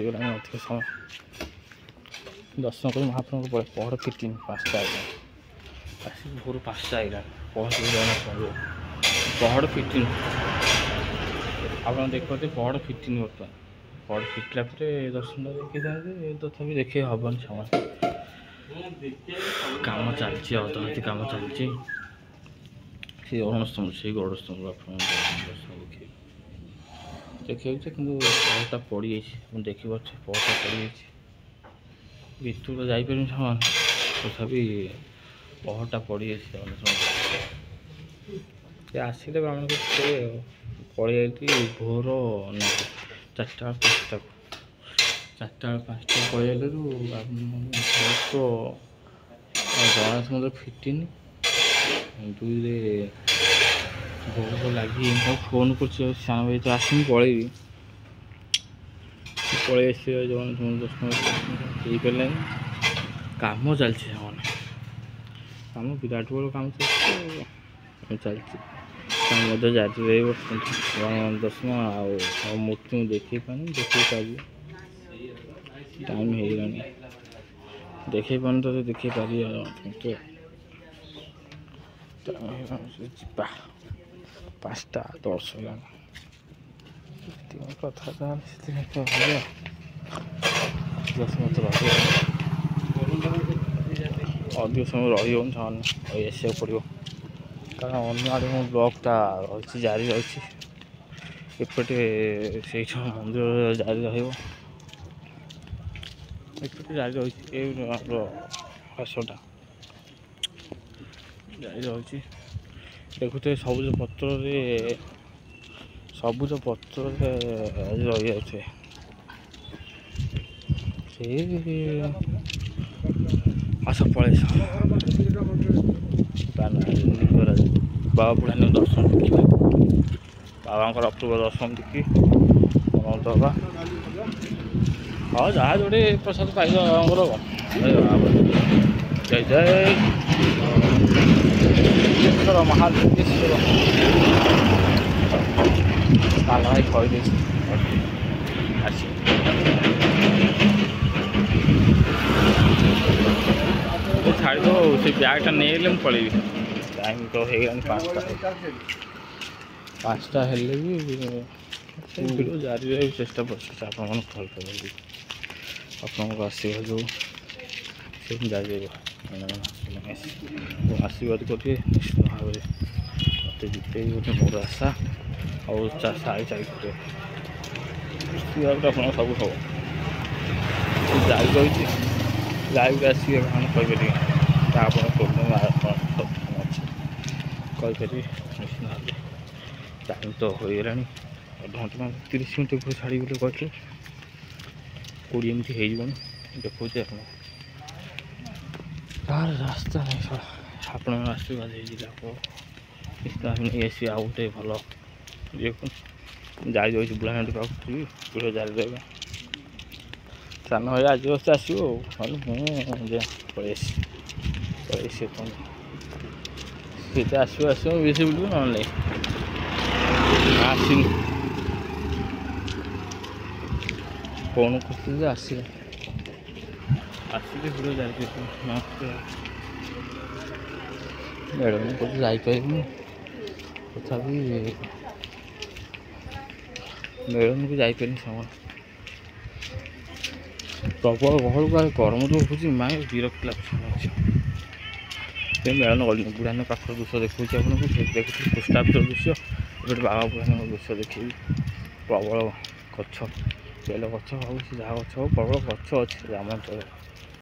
ହୋଇଗଲାଣି ଅଧିକ ସମୟ ଦର୍ଶନ କରି ମହାପ୍ରଭୁଙ୍କ ପହଡ଼ ଫିଟିନି 5ଟା ଆଇଲାଣି ଆସିକି ଭୋରୁ 5ଟା ଆଇଲାଣି ପହଞ୍ଚିକି ଜଗନ୍ନାଥ ପହଡ଼ ଫିଟିନି ଆପଣ ଦେଖନ୍ତି ପହଡ଼ ଫିଟିନି ବର୍ତ୍ତମାନ ପହଡ଼ ଫିଟିଲା ପରେ ଦର୍ଶନ ଦେଖିଥାନ୍ତି ତଥାପି ଦେଖେଇ ହେବନି ସମୟ କାମ ଚାଲିଛି ଅଧଗତି କାମ ଚାଲିଛି ସେ ଅଣସ୍ତମ୍ଭ ସେଇ ଗଡ଼ ସ୍ତମ୍ଭ ଆପଣଙ୍କ ଦର୍ଶନ ଦେଖିବାକୁ କିନ୍ତୁ ପହଡ଼ଟା ପଡ଼ିଯାଇଛି ମୁଁ ଦେଖିପାରୁଛି ପହଡ଼ଟା ପଡ଼ିଯାଇଛି ଭିତରକୁ ଯାଇପାରିନି ସମାନ ତଥାପି ପହଡ଼ଟା ପଡ଼ିଯାଇଛି ସେ ଆସିଲେ ଆମକୁ ସେ ପଳେଇଯାଇକି ଭୋର 4ଟା 5ଟାକୁ 4ଟା 5ଟା ପଳେଇଗଲାରୁ ଜଗନ୍ନାଥ ମନ୍ଦିର ଫିଟିନି 2ରେ ଭୋଗ ଲାଗି ମୁଁ ଫୋନ୍ କରୁଛି ସାନ ଭାଇ ତ ଆସିନି ପଳେଇବି ପଳେଇ ଆସିବେ ଜଗନ୍ନାଥ ମନ୍ଦିର ଦର୍ଶନ ହେଇପାରିଲାନି କାମ ଚାଲିଛି ସେମାନେ କାମ ବିରାଟ ବଡ଼ କାମ ଚାଲିଛି ମଧ୍ୟ ଜାରି ରହିବ ଭଗବାନ ଦର୍ଶନ ଆଉ ମୂର୍ତ୍ତି ମୁଁ ଦେଖେଇ ପାରିବି ଟାଇମ୍ ହେଇଗଲାଣି ଦେଖେଇ ପାରୁନି ତ ଦେଖେଇ ପାରିବି ଯିବା 5ଟା 10 ହେଲାଣି ସେତିକି କଥା ତାହେଲେ ଅଧିକ ସମୟ ରହିବନି ସେମାନେ ଆସିବାକୁ ପଡ଼ିବ କାରଣ ଅନ୍ୟ ଆଡ଼େ ମୋ ବ୍ଲଗ୍ଟା ରହିଛି ଜାରି ରହିଛି ଏପଟେ ସେଇଠି ମନ୍ଦିର ଜାରି ରହିବ ଏପଟେ ଜାରି ରହିଛି ଏ ଆମର ଘାସଟା ଜାରି ରହିଛି ଦେଖୁଥିବେ ସବୁଜ ପତ୍ରରେ ରହିଯାଉଥିବେ ସେଇ ଆସ ପଳେଇ ବାବା ବୁଢ଼ାନୀ ଦର୍ଶନ ଦେଖିବା ବାବାଙ୍କର ଅପୂର୍ବ ଦର୍ଶନ ଦେଖି ଅନନ୍ତ ହେବା ହଁ ଯାହା ଯୋଉଠି ପ୍ରସାଦ ପାଇବ ବାବାଙ୍କର ଜୟ ଜୟ ମହାଲିଙ୍ଗେଶ୍ୱର କାଲ ଭାଇ କହିଦେଇଛି ଆସି ଛାଡ଼ିଦେବ ସେ ବ୍ୟାଗ୍ଟା ନେଇଗଲେ ମୁଁ ପଳେଇବି ଟାଇମ୍ ତ ହେଇଗଲାଣି 5ଟା ହେଲେ ବି ଭିଡ଼ିଓ ଜାରି ରହିବାକୁ ଚେଷ୍ଟା କରୁଛି ଆପଣମାନଙ୍କୁ କଲ୍ କରିବି ଆପଣଙ୍କ ଆଶୀର୍ବାଦ ଯୋଉ ସେ ଜାରି ରହିବ ଆଶୀର୍ବାଦ କରିବେ ନିଶ୍ଚିତ ଭାବରେ ମୋତେ ଜିତେଇ ଗୋଟେ ମୋର ଆଶା ଆଉ 4:30 କରିବେ ନିଶ୍ଚିତ ଭାବରେ ଆପଣଙ୍କ ସବୁ ହବ ଜାରି ରହିଛି ଲାଇଭ୍ରେ ଆସିବେ ଆପଣ କହିପାରିବେ ତା ଆପଣ ପ୍ରୋବ୍ଲେମ୍ ଅଛି କହିପାରିବେ ନିଶ୍ଚିତ ଭାବରେ ଟାଇମ୍ ତ ହୋଇଗଲାଣି ଅଧଘଣ୍ଟା 30 ମିନିଟ୍ ଉପରେ ଛାଡ଼ିବି ବୋଲି କହିଥିଲେ 20 ମିନିଟ୍ ହେଇଯିବନି ଦେଖଉଛି ଆପଣ ତାର ରାସ୍ତା ନାହିଁ ଆପଣଙ୍କ ଆଶୀର୍ବାଦ ହେଇଯିବ ଆପଣ ନିଶ୍ଚିତ ନେଇ ଆସିବେ ଆଉ ଗୋଟେ ଭଲ ଇଏକୁ ଜାରି ରହିଛି ବୁଢ଼ାହାଣ୍ଡି ପାଖକୁ ଭିଡ଼ିଓ ଜାରି ରହିବ ସାନ ଭାଇ ଆଜି ବସ୍ତେ ଆସିବ ଆଉ ନହେଲେ ମୁଁ ପଳେଇ ଆସିବି ତୁମେ ସେତେ ଆସିବ ବେଶୀ ବୁଲିବ ନହେଲେ ନାହିଁ ଆସିନି ଫୋନ୍ କରୁଥିଲି ଯେ ଆସିଲେ ଭିଡ଼ିଓ ଜାରି ମେଳନ କରୁଛି ଯାଇପାରିବିନି ତଥାପି ମେଳନକୁ ଯାଇପାରିନି ସମୟ ପ୍ରବଳ ଗହଳକୁ ଆଉ ଗରମ ଯେଉଁ ହେଉଛି ମାଏ ବିରକ୍ତି ଲାଗୁଛି ସେ ମେଳନ ଗଲିନି ବୁଢ଼ାନୀ ପାଖର ଦୃଶ୍ୟ ଦେଖାଉଛି ଆପଣଙ୍କୁ ଦେଖୁଛି ପୃଷ୍ଠା ଭିତର ଦୃଶ୍ୟ ଗୋଟେ ବାବା ବୁଢ଼ାନୀଙ୍କ ଦୃଶ୍ୟ ଦେଖେଇବି ପ୍ରବଳ ଗଛ ବେଲ ଗଛ ହଉ ସେ ଯାହା ଗଛ ହଉ ପ୍ରବଳ ଗଛ ଅଛି ଗ୍ରାମାଞ୍ଚଳରେ